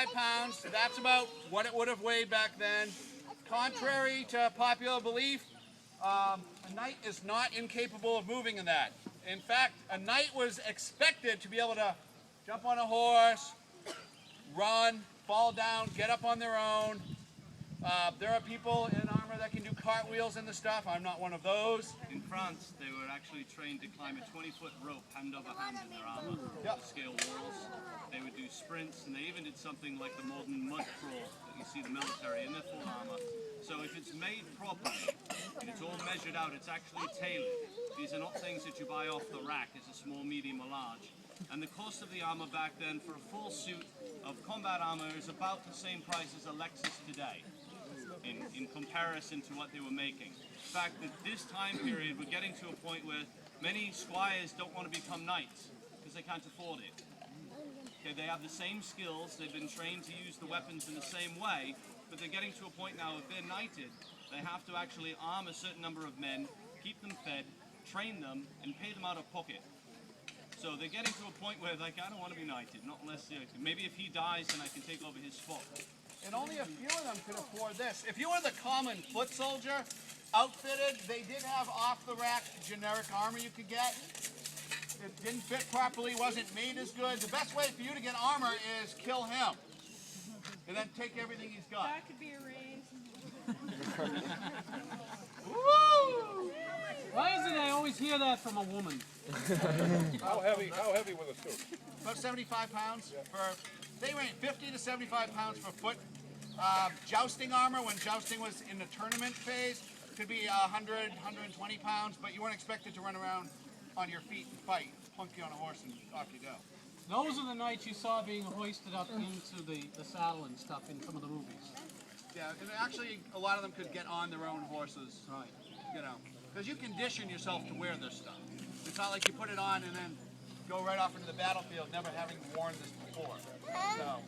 75 pounds. That's about what it would have weighed back then. Contrary to popular belief, a knight is not incapable of moving in that. In fact, a knight was expected to be able to jump on a horse, run, fall down, get up on their own. There are people in armor that can do cartwheels and the stuff. I'm not one of those. In France, they were actually trained to climb a 20-foot rope hand over hand in their armor, scale walls. They would do sprints, and they even did something like the modern mud crawl that you see the military in their full armor. So if it's made properly, and it's all measured out, it's actually tailored. These are not things that you buy off the rack as a small, medium, or large. And the cost of the armor back then for a full suit of combat armor is about the same price as a Lexus today, in comparison to what they were making. In fact, at this time period, we're getting to a point where many squires don't want to become knights because they can't afford it. Okay, they have the same skills, they've been trained to use the weapons in the same way, but they're getting to a point now, if they're knighted, they have to actually arm a certain number of men, keep them fed, train them, and pay them out of pocket. So they're getting to a point where, like, I don't want to be knighted, not unless, maybe if he dies, then I can take over his spot. And only a few of them could afford this. If you were the common foot soldier, outfitted, they did have off-the-rack generic armor you could get. It didn't fit properly, wasn't made as good. The best way for you to get armor is kill him. And then take everything he's got. That could be arranged. Woo! Why is it I always hear that from a woman? How heavy was the suit? About 75 pounds. They range 50 to 75 pounds per foot. Jousting armor, when jousting was in the tournament phase, could be 100, 120 pounds, but you weren't expected to run around on your feet and fight. Plunk you on a horse and off you go. Those are the knights you saw being hoisted up into the saddle and stuff in some of the movies. Yeah, and actually a lot of them could get on their own horses. Right. You know, because you condition yourself to wear this stuff. It's not like you put it on and then go right off into the battlefield never having worn this before. So.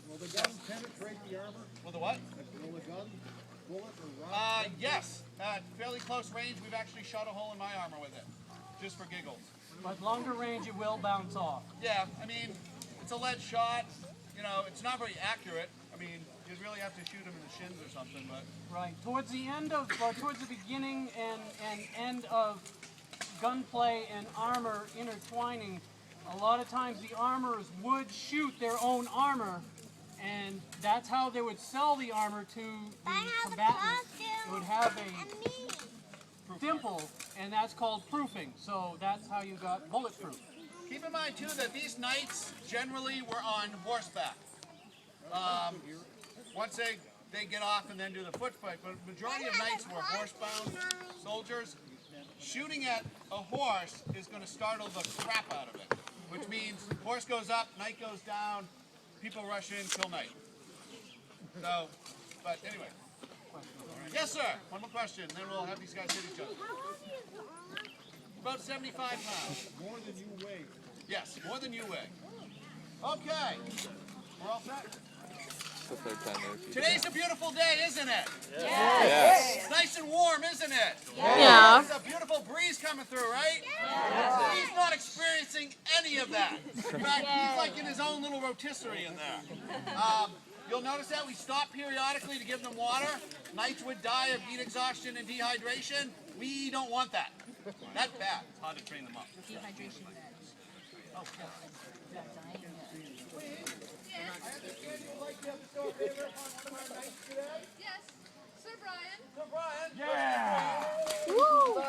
Will the gun penetrate the armor? Will the what? Will the gun, bullet, or round? Yes. At fairly close range, we've actually shot a hole in my armor with it, just for giggles. But longer range, it will bounce off. Yeah, I mean, it's a lead shot. You know, it's not very accurate. I mean, you'd really have to shoot him in the shins or something, but... Right. Towards the end of, or towards the beginning and end of gunplay and armor intertwining, a lot of times the armorers would shoot their own armor, and that's how they would sell the armor to the combatants. It would have a dimple, and that's called proofing. So that's how you got bulletproof. Keep in mind, too, that these knights generally were on horseback. Once they get off and then do the foot fight, but the majority of knights were horsebound soldiers. Shooting at a horse is going to startle the crap out of it, which means horse goes up, knight goes down, people rush in, kill knight. So, but anyway. Yes, sir. One more question, then we'll have these guys hit each other. About 75 pounds. More than you weigh. Yes, more than you weigh. Okay. We're all set? Today's a beautiful day, isn't it? Yes. It's nice and warm, isn't it? Yeah. There's a beautiful breeze coming through, right? He's not experiencing any of that. In fact, he's like in his own little rotisserie in there. You'll notice that we stop periodically to give them water. Knights would die of heat exhaustion and dehydration. We don't want that. That's bad. It's hard to train them up. Dehydration. Oh, yeah. I understand you would like to have the store favorite on one of our nights today. Yes, Sir Brian. Sir Brian. Yeah! Woo!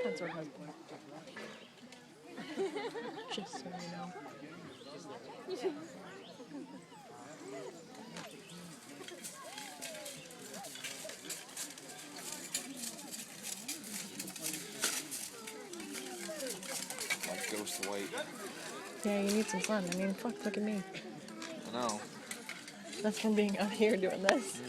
That's her husband. Just so you know. Ghost white. Yeah, you need some sun. I mean, fuck, look at me. I know. That's from being out here doing this.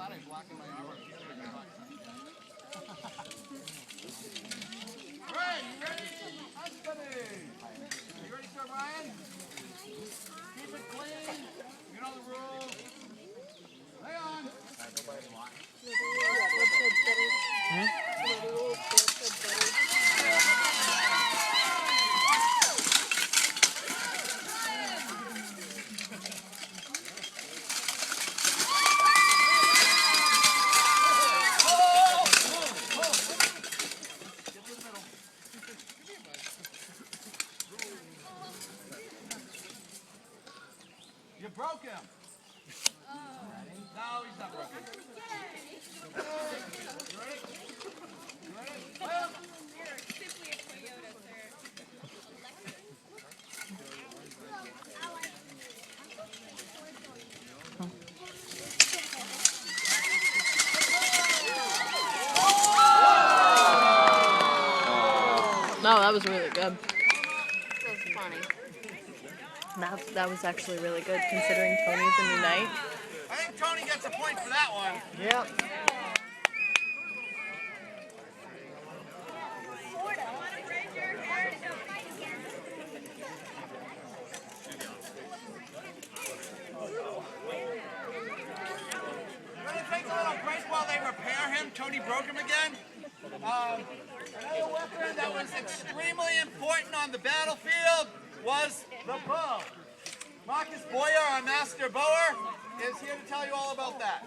glad I blackened my armor. Alright, you ready? Anthony! You ready, Sir Brian? Keep it clean. You know the rules. Hang on. You broke him. No, he's not broken. You ready? You ready? Well, You're simply a Toyota, sir. No, that was really good. That was funny. That was actually really good considering Tony's a new night. I think Tony gets a point for that one. Yep. We're going to take a little break while they repair him. Tony broke him again. Another weapon that was extremely important on the battlefield was the bow. Marcus Boyer, our master bower, is here to tell you all about that.